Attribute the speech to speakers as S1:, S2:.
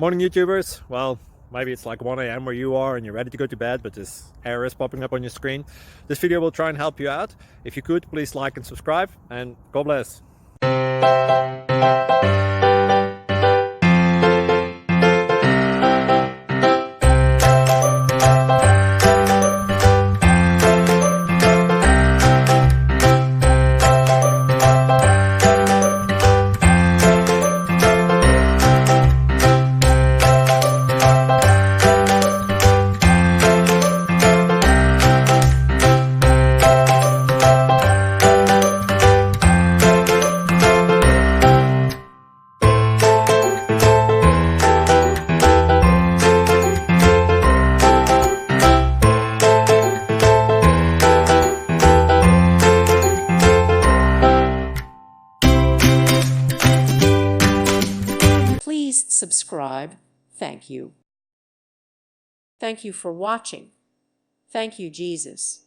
S1: Morning YouTubers. Well, maybe it's like 1 a.m. where you are and you're ready to go to bed, but this error is popping up on your screen. This video will try and help you out. If you could, please like and subscribe, and God bless.
S2: Please subscribe. Thank you. Thank you for watching. Thank you, Jesus.